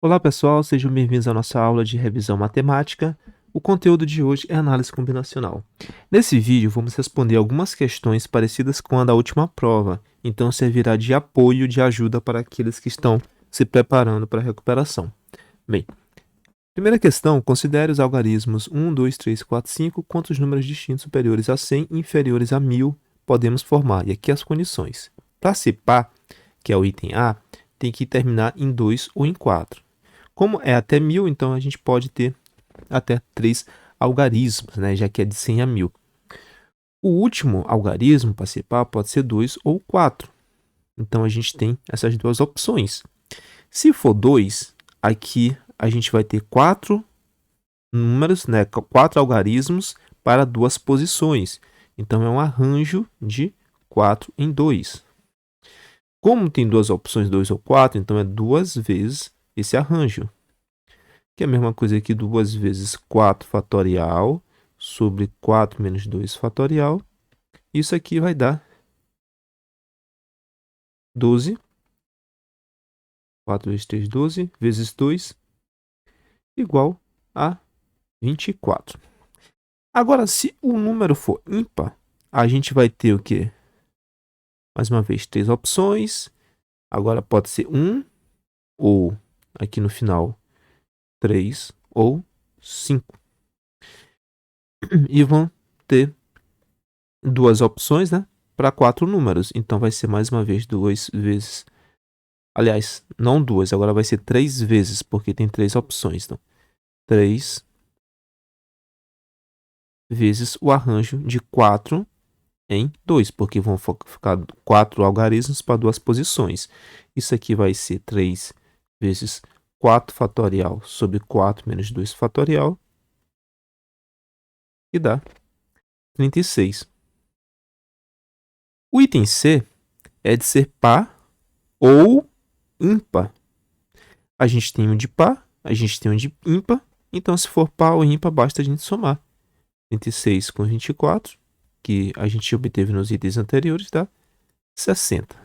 Olá pessoal, sejam bem-vindos à nossa aula de revisão matemática. O conteúdo de hoje é análise combinacional. Nesse vídeo vamos responder algumas questões parecidas com a da última prova, então servirá de apoio, de ajuda para aqueles que estão se preparando para a recuperação. Bem, primeira questão, considere os algarismos 1, 2, 3, 4, 5, quantos números distintos superiores a 100 e inferiores a 1000 podemos formar, e aqui as condições. Para ser par, que é o item A, tem que terminar em 2 ou em 4. Como é até 1000, então a gente pode ter até 3 algarismos, né? Já que é de 100 a 1000. O último algarismo para ser par pode ser 2 ou 4. Então a gente tem essas duas opções. Se for 2, aqui a gente vai ter 4 números, né? 4 algarismos para duas posições. Então é um arranjo de 4 em 2. Como tem duas opções, 2 ou 4, então é duas vezes esse arranjo. Que é a mesma coisa que 2 vezes 4 fatorial sobre 4 menos 2 fatorial. Isso aqui vai dar 12. 4 vezes 3, 12, vezes 2, igual a 24. Agora, se o número for ímpar, a gente vai ter o quê? Mais uma vez, 3 opções. Agora pode ser 1, ou aqui no final, 3 ou 5. E vão ter duas opções, né? Para 4 números. Então vai ser mais uma vez 2 vezes. Aliás, não 2, agora vai ser 3 vezes, porque tem 3 opções. Então, 3 vezes o arranjo de 4 em 2, porque vão ficar 4 algarismos para duas posições. Isso aqui vai ser 3 vezes 4 fatorial sobre 4 menos 2 fatorial, que dá 36. O item C é de ser par ou ímpar. A gente tem um de par, a gente tem um de ímpar, então se for par ou ímpar, basta a gente somar. 36 com 24, que a gente obteve nos itens anteriores, dá 60.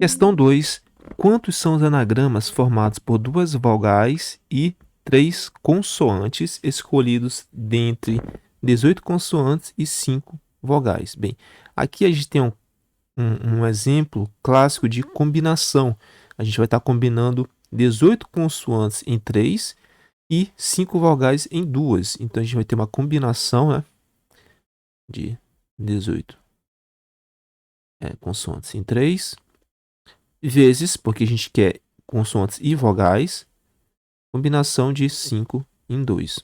Questão 2. Quantos são os anagramas formados por duas vogais e 3 consoantes escolhidos dentre 18 consoantes e 5 vogais? Bem, aqui a gente tem um exemplo clássico de combinação. A gente vai estar combinando 18 consoantes em 3 e 5 vogais em 2. Então a gente vai ter uma combinação, né, de 18 consoantes em 3 vezes, porque a gente quer consoantes e vogais, combinação de 5 em 2.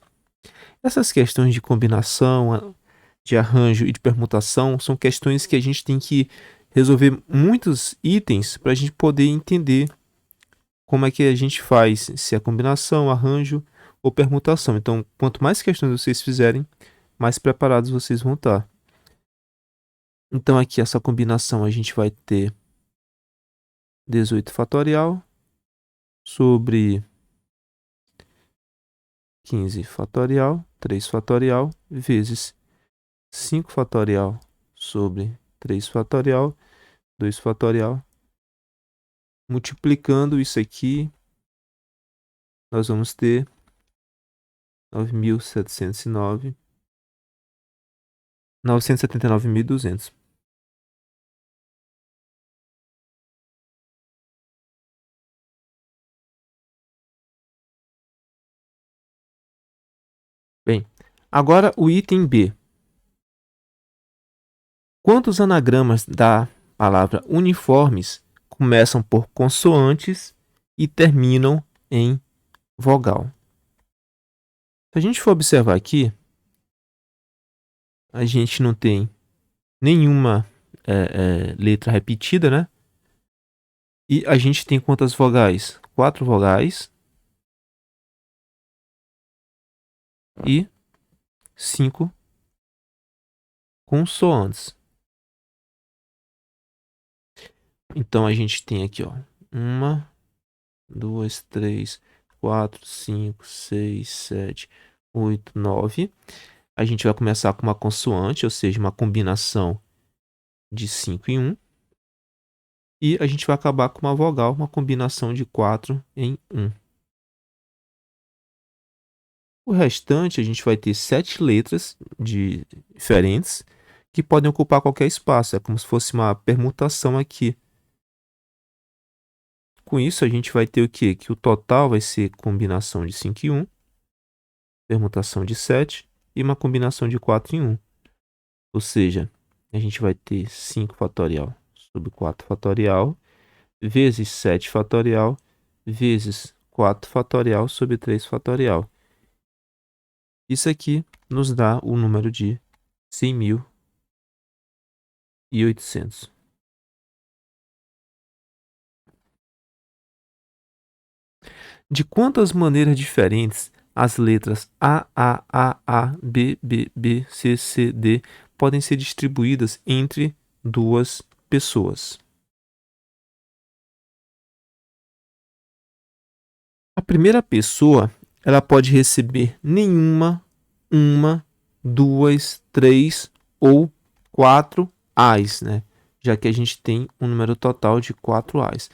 Essas questões de combinação, de arranjo e de permutação são questões que a gente tem que resolver muitos itens para a gente poder entender como é que a gente faz, se é combinação, arranjo ou permutação. Então, quanto mais questões vocês fizerem, mais preparados vocês vão estar. Então, aqui essa combinação a gente vai ter 18 fatorial sobre 15 fatorial, 3 fatorial, vezes 5 fatorial sobre 3 fatorial, 2 fatorial. Multiplicando isso aqui, nós vamos ter 9.709, 979.200. Bem, agora o item B. Quantos anagramas da palavra uniformes começam por consoantes e terminam em vogal? Se a gente for observar aqui, a gente não tem nenhuma letra repetida, né? E a gente tem quantas vogais? 4 vogais e 5 consoantes. Então a gente tem aqui, ó, 1, 2, 3, 4, 5, 6, 7, 8, 9. A gente vai começar com uma consoante, ou seja, uma combinação de 5 em 1. E a gente vai acabar com uma vogal, uma combinação de 4 em 1. O restante, a gente vai ter 7 letras diferentes que podem ocupar qualquer espaço. É como se fosse uma permutação aqui. Com isso, a gente vai ter o quê? Que o total vai ser combinação de 5 em 1, permutação de 7 e uma combinação de 4 em 1. Ou seja, a gente vai ter 5 fatorial sobre 4 fatorial vezes 7 fatorial vezes 4 fatorial sobre 3 fatorial. Isso aqui nos dá o número de 100.800. De quantas maneiras diferentes as letras A, B, C, C, D podem ser distribuídas entre duas pessoas? A primeira pessoa, ela pode receber nenhuma, uma, duas, três ou 4 As, né? Já que a gente tem um número total de 4 As.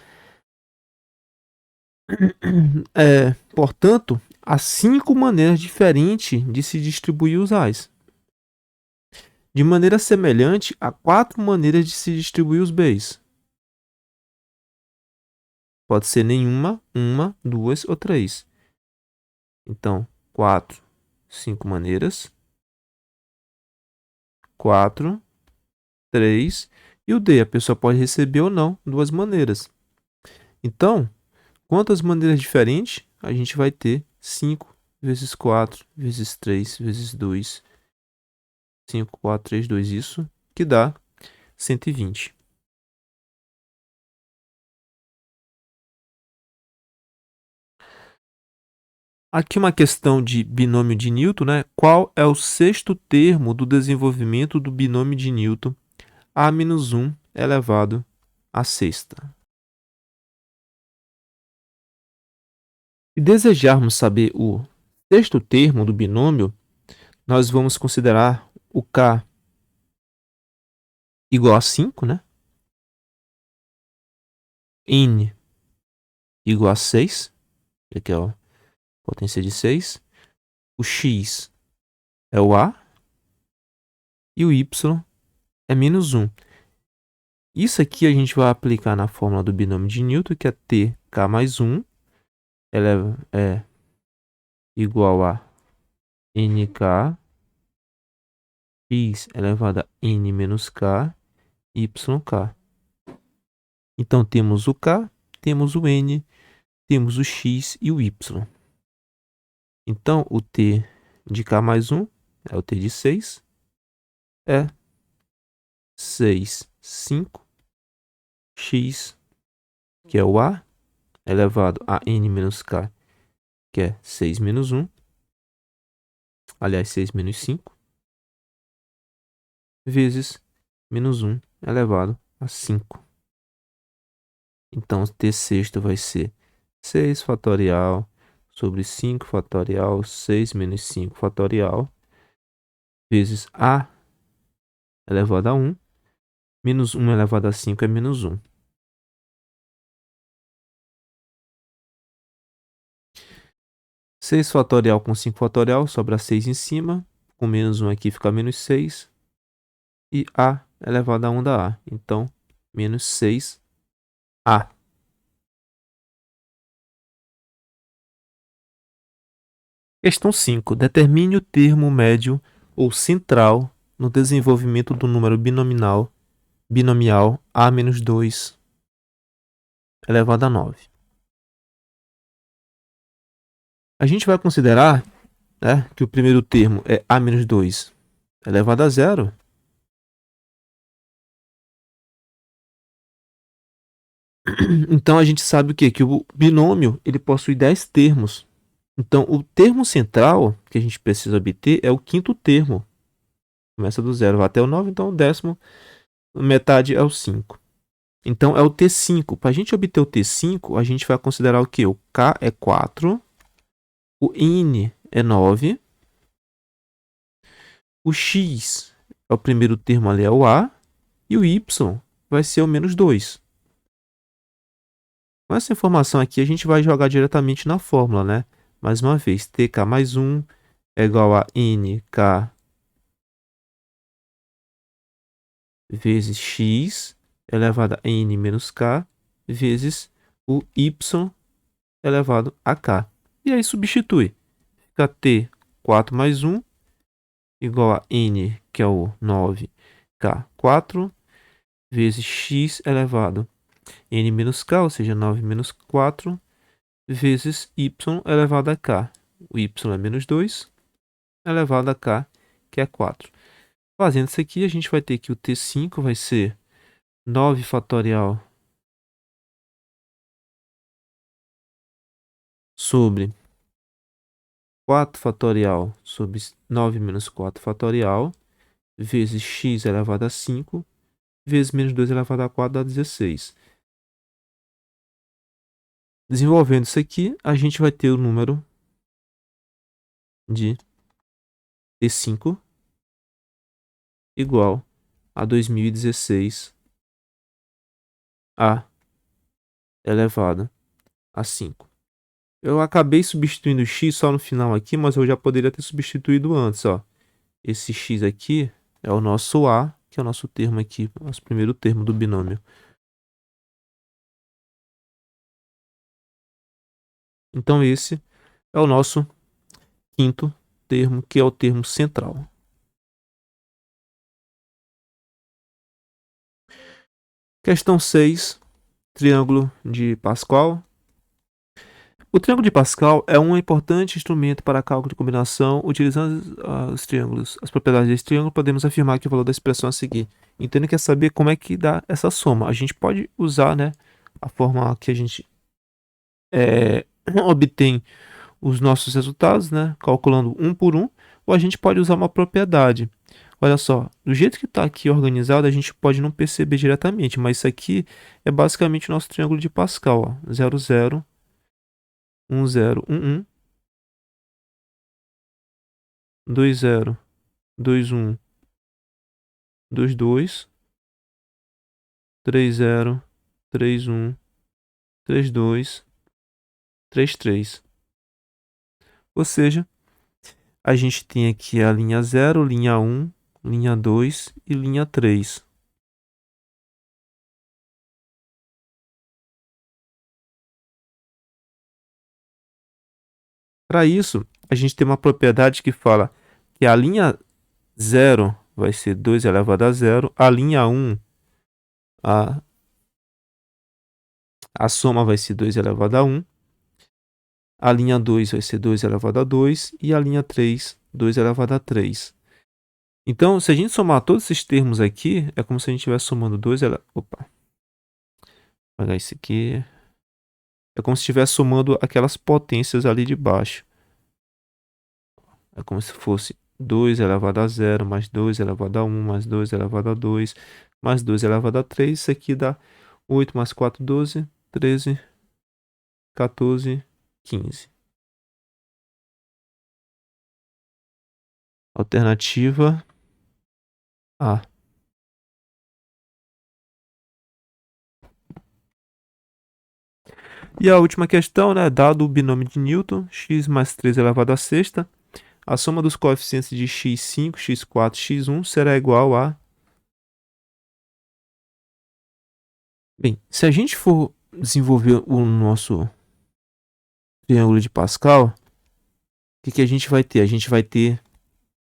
Portanto, há 5 maneiras diferentes de se distribuir os As. De maneira semelhante, há 4 maneiras de se distribuir os Bs. Pode ser nenhuma, uma, duas ou três. Então, 4, 5 maneiras. 4, 3 e o D. A pessoa pode receber ou não, duas maneiras. Então, quantas maneiras diferentes a gente vai ter? 5 vezes 4 vezes 3 vezes 2. 5, 4, 3, 2. Isso que dá 120. Aqui uma questão de binômio de Newton, né? Qual é o sexto termo do desenvolvimento do binômio de Newton A-1 elevado à sexta? Se desejarmos saber o sexto termo do binômio, nós vamos considerar o K igual a 5, né? N igual a 6, que é a potência de 6. O X é o A e o Y é menos 1. Isso aqui a gente vai aplicar na fórmula do binômio de Newton, que é TK mais 1 é igual a NK x elevado a N menos K YK. Então temos o K, temos o N, temos o X e o Y. Então o T de K mais 1 é o T de 6, é 6, 5, x, que é o A, elevado a n menos k, que é 6 menos 1, aliás, 6 menos 5, vezes menos 1 elevado a 5. Então, t sexto vai ser 6 fatorial sobre 5 fatorial, 6 menos 5 fatorial, vezes a elevado a 1, menos 1 elevado a 5 é menos 1. 6 fatorial com 5 fatorial, sobra 6 em cima. Com menos 1 aqui fica menos 6. E A elevado a 1 dá A. Então, menos 6A. Questão 5. Determine o termo médio ou central no desenvolvimento do número binomial A-2 elevado a 9. A gente vai considerar, né, que o primeiro termo é A-2 elevado a 0. Então a gente sabe o quê? Que o binômio ele possui 10 termos. Então o termo central que a gente precisa obter é o quinto termo. Começa do 0, vai até o 9, então o décimo, metade é o 5. Então é o T5. Para a gente obter o T5, a gente vai considerar o quê? O K é 4, o N é 9, o X é o primeiro termo ali, é o A, e o Y vai ser o menos 2. Com essa informação aqui, a gente vai jogar diretamente na fórmula, né? Mais uma vez, tk mais 1 é igual a nk vezes x elevado a n menos k vezes o y elevado a k. E aí substitui. Fica t 4 mais 1 igual a n, que é o 9k 4, vezes x elevado a n menos k, ou seja, 9 menos 4, vezes y elevado a k. O y é menos 2, elevado a k, que é 4. Fazendo isso aqui, a gente vai ter que o T5 vai ser 9 fatorial sobre 4 fatorial sobre 9 menos 4 fatorial, vezes x elevado a 5, vezes menos 2 elevado a 4 dá 16. Desenvolvendo isso aqui, a gente vai ter o número de T5 igual a 2016 a elevado a 5. Eu acabei substituindo o x só no final aqui, mas eu já poderia ter substituído antes, ó. Esse x aqui é o nosso a, que é o nosso termo aqui, nosso primeiro termo do binômio. Então esse é o nosso quinto termo, que é o termo central. Questão 6, triângulo de Pascal. O triângulo de Pascal é um importante instrumento para cálculo de combinação. Utilizando os triângulos, as propriedades desse triângulo, podemos afirmar que o valor da expressão a seguir. Então ele quer saber como é que dá essa soma. A gente pode usar, né, a forma que a gente obtém os nossos resultados, né, calculando um por um, ou a gente pode usar uma propriedade. Olha só, do jeito que está aqui organizado, a gente pode não perceber diretamente, mas isso aqui é basicamente o nosso triângulo de Pascal, ó, 0, 0, 1, 0, 1, 1, 2, 0, 2, 1, 2, 2, 3, 0, 3, 1, 3, 2, 3, 3. Ou seja, a gente tem aqui a linha 0, linha 1, linha 2 e linha 3. Para isso, a gente tem uma propriedade que fala que a linha 0 vai ser 2 elevado a 0, a linha 1, a soma vai ser 2 elevado a 1, a linha 2 vai ser 2 elevado a 2 e a linha 3, 2 elevado a 3. Então, se a gente somar todos esses termos aqui, é como se a gente estivesse somando 2 elevado... Opa. Vou pegar isso aqui. É como se estivesse somando aquelas potências ali de baixo. É como se fosse 2 elevado a 0, mais 2 elevado a 1, mais 2 elevado a 2, mais 2 elevado a 3. Isso aqui dá 8 mais 4, 12, 13, 14, 15. Alternativa A. E a última questão, né? Dado o binômio de Newton, x mais 3 elevado a sexta, a soma dos coeficientes de x5, x4, x1 será igual a... Bem, se a gente for desenvolver o nosso triângulo de Pascal, o que a gente vai ter? A gente vai ter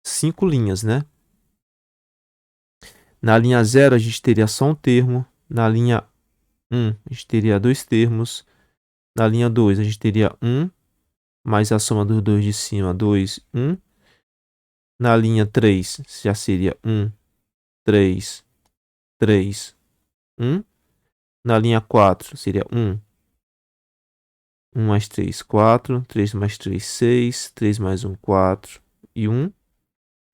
5 linhas, né? Na linha 0, a gente teria só um termo. Na linha 1, a gente teria 2 termos. Na linha 2, a gente teria 1, mais a soma dos dois de cima, 2, 1. Na linha 3, já seria 1, 3, 3, 1. Na linha 4, seria 1. 1 mais 3, 4. 3 mais 3, 6. 3 mais 1, 4. E 1.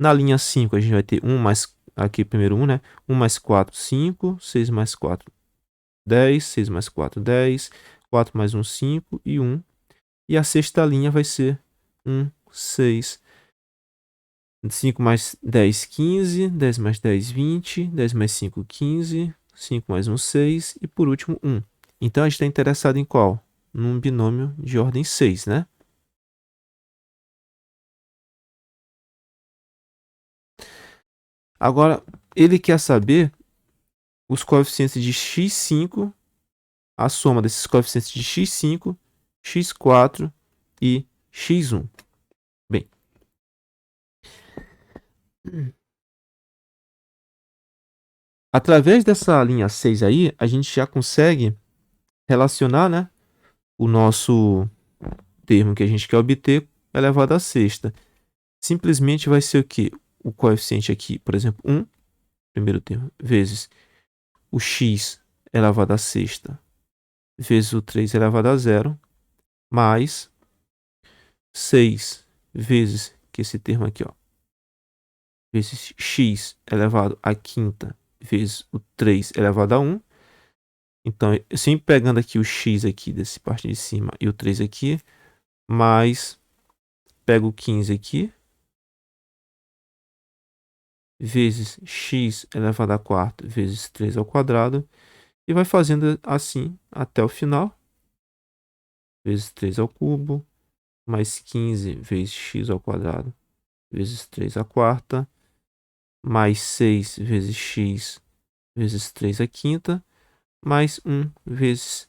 Na linha 5, a gente vai ter 1 mais... Aqui primeiro 1, né? 1 mais 4, 5. 6 mais 4, 10. 6 mais 4, 10. 4 mais 1, 5. E 1. E a sexta linha vai ser 1, 6. 5 mais 10, 15. 10 mais 10, 20. 10 mais 5, 15. 5 mais 1, 6. E por último, 1. Então, a gente está interessado em qual? Num binômio de ordem 6, né? Agora, ele quer saber os coeficientes de x5, a soma desses coeficientes de x5, x4 e x1. Bem, através dessa linha 6 aí, a gente já consegue relacionar, né, o nosso termo que a gente quer obter elevado à sexta. Simplesmente vai ser o quê? O coeficiente aqui, por exemplo, 1, primeiro termo, vezes o x elevado à sexta, vezes o 3 elevado a zero, mais 6 vezes, que esse termo aqui, ó, vezes x elevado à quinta, vezes o 3 elevado a 1. Então, eu sempre pegando aqui o x aqui desse parte de cima e o 3 aqui, mais pego o 15 aqui, vezes x elevado a quarta, vezes 3 ao quadrado, e vai fazendo assim até o final, vezes 3 ao cubo, mais 15 vezes x ao quadrado, vezes 3 à quarta, mais 6 vezes x vezes 3 à quinta, mais 1 vezes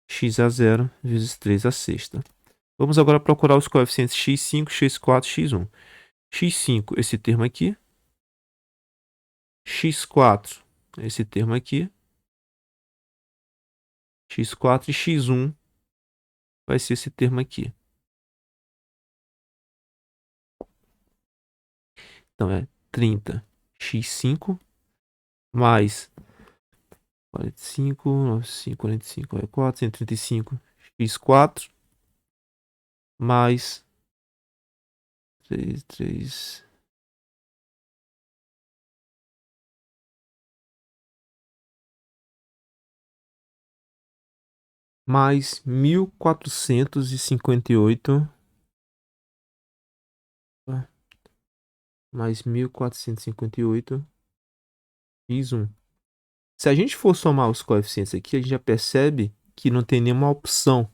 x a zero vezes 3 à sexta. Vamos agora procurar os coeficientes x5, x4, x1. x5, esse termo aqui. x4, esse termo aqui. x4 e x1 vai ser esse termo aqui. Então, é 30x5 mais 45, 95, 45, é 435 x4 mais 3 mais 1458 mais 1458 x1. Se a gente for somar os coeficientes aqui, a gente já percebe que não tem nenhuma opção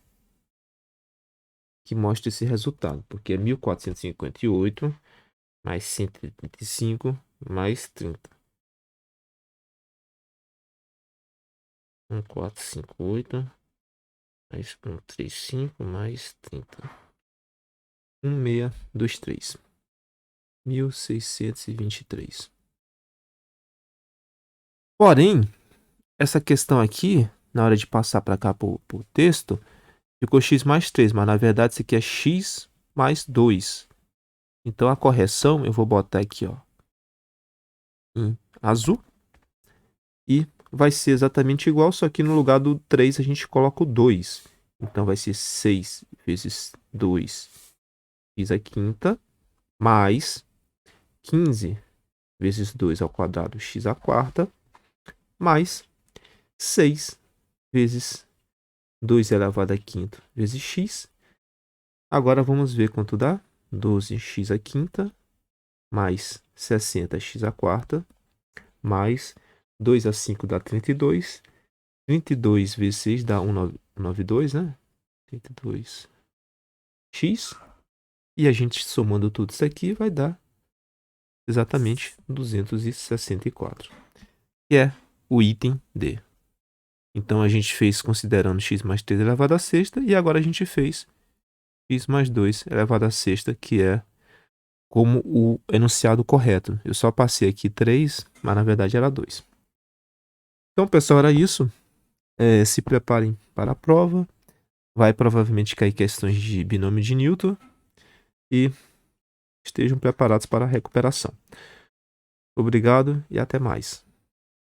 que mostre esse resultado, porque é 1458 mais 135 mais 30. 1458 mais 135 mais 30. 1623. 1623. Porém, essa questão aqui, na hora de passar para cá para o texto, ficou x mais 3, mas na verdade isso aqui é x mais 2. Então a correção eu vou botar aqui, ó, em azul, e vai ser exatamente igual, só que no lugar do 3 a gente coloca o 2. Então vai ser 6 vezes 2 x à quinta, mais 15 vezes 2 ao quadrado x à quarta, mais 6 vezes 2 elevado a quinta vezes x. Agora vamos ver quanto dá. 12x à quinta, mais 60x à quarta, mais 2 a 5 dá 32. 32 vezes 6 dá 192, né? 32x. E a gente somando tudo isso aqui vai dar exatamente 264. Que é o item D. Então a gente fez considerando x mais 3 elevado à sexta, e agora a gente fez x mais 2 elevado à sexta, que é como o enunciado correto. Eu só passei aqui 3, mas na verdade era 2. Então, pessoal, era isso. Se preparem para a prova. Vai provavelmente cair questões de binômio de Newton. E estejam preparados para a recuperação. Obrigado e até mais.